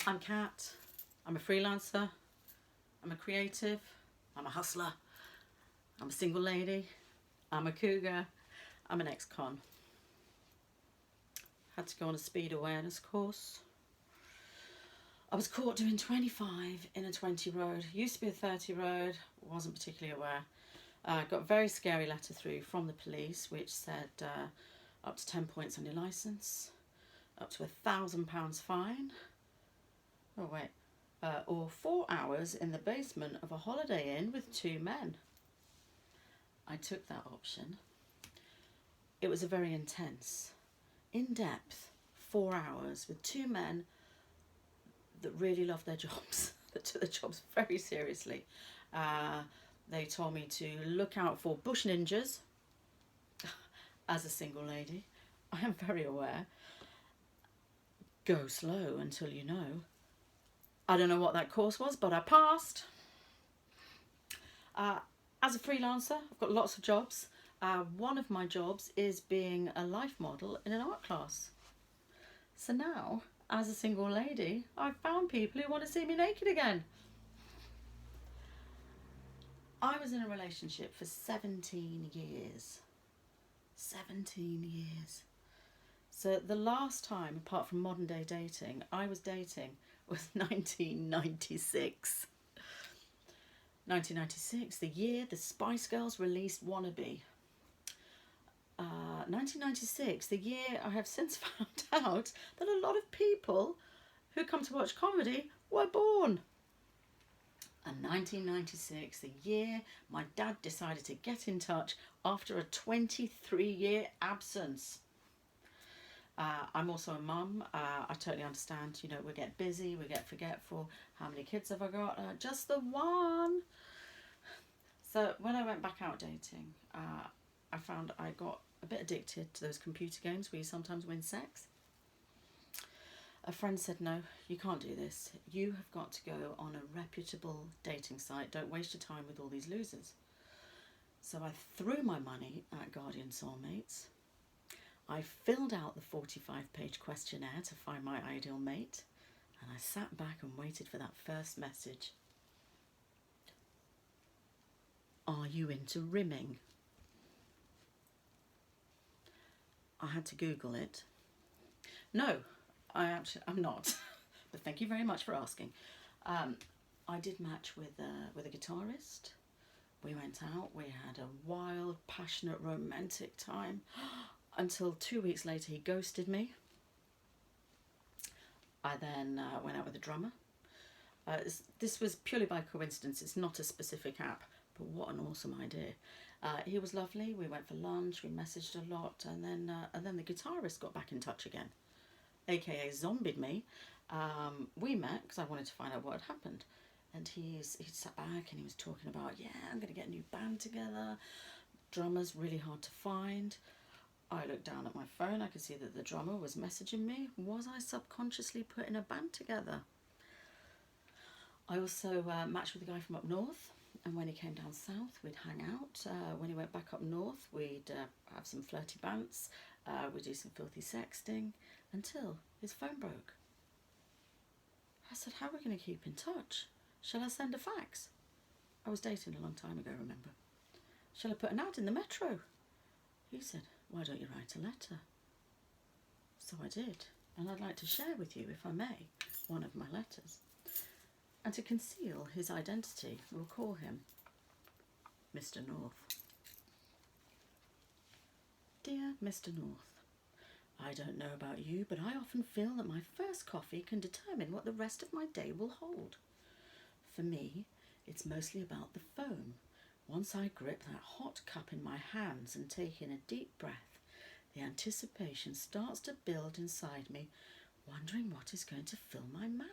I'm Kat, I'm a freelancer, I'm a creative, I'm a hustler, I'm a single lady, I'm a cougar, I'm an ex-con. Had to go on a speed awareness course. I was caught doing 25 in a 20 road. Used to be a 30 road, wasn't particularly aware. Got a very scary letter through from the police which said up to 10 points on your licence, up to £1,000 fine. Oh wait, or 4 hours in the basement of a Holiday Inn with 2 men. I took that option. It was a very intense, in-depth 4 hours with 2 men that really loved their jobs, that took their jobs very seriously. They told me to look out for bush ninjas. As a single lady, I am very aware. Go slow until you know. I don't know what that course was, but I passed. As a freelancer, I've got lots of jobs. One of my jobs is being a life model in an art class. So now, as a single lady, I've found people who want to see me naked again. I was in a relationship for 17 years. 17 years. So the last time, apart from modern day dating, I was dating was 1996. 1996, the year the Spice Girls released Wannabe. 1996, the year I have since found out that a lot of people who come to watch comedy were born. And 1996, the year my dad decided to get in touch after a 23-year absence. I'm also a mum. I totally understand, you know, we get busy, we get forgetful. How many kids have I got? Just the one. So when I went back out dating, I found I got a bit addicted to those computer games where you sometimes win sex. A friend said, no, you can't do this. You have got to go on a reputable dating site. Don't waste your time with all these losers. So I threw my money at Guardian Soulmates. I filled out the 45-page questionnaire to find my ideal mate, and I sat back and waited for that first message. Are you into rimming? I had to Google it. No, I'm not, but thank you very much for asking. I did match with a guitarist. We went out, we had a wild, passionate, romantic time. Until 2 weeks later he ghosted me. I then went out with a drummer. This was purely by coincidence, it's not a specific app, but what an awesome idea. He was lovely, we went for lunch, we messaged a lot, and then the guitarist got back in touch again, aka zombied me. We met because I wanted to find out what had happened, and he sat back and he was talking about, yeah, I'm going to get a new band together, drummer's really hard to find. I looked down at my phone, I could see that the drummer was messaging me. Was I subconsciously putting a band together? I also matched with a guy from up north, and when he came down south, we'd hang out. When he went back up north, we'd have some flirty bants, we'd do some filthy sexting, until his phone broke. I said, how are we going to keep in touch? Shall I send a fax? I was dating a long time ago, remember? Shall I put an ad in the Metro? He said, why don't you write a letter? So I did, and I'd like to share with you, if I may, one of my letters. And to conceal his identity, we'll call him Mr. North. Dear Mr. North, I don't know about you, but I often feel that my first coffee can determine what the rest of my day will hold. For me, it's mostly about the foam. Once I grip that hot cup in my hands and take in a deep breath, the anticipation starts to build inside me, wondering what is going to fill my mouth.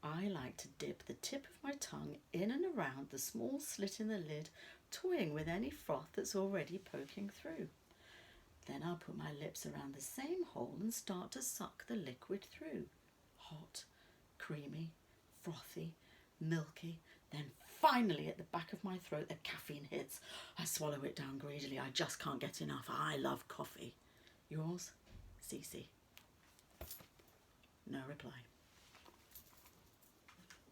I like to dip the tip of my tongue in and around the small slit in the lid, toying with any froth that's already poking through. Then I'll put my lips around the same hole and start to suck the liquid through. Hot, creamy, frothy, milky, then finally at the back of my throat the caffeine hits. I swallow it down greedily. I just can't get enough. I love coffee. Yours, Cece. No reply.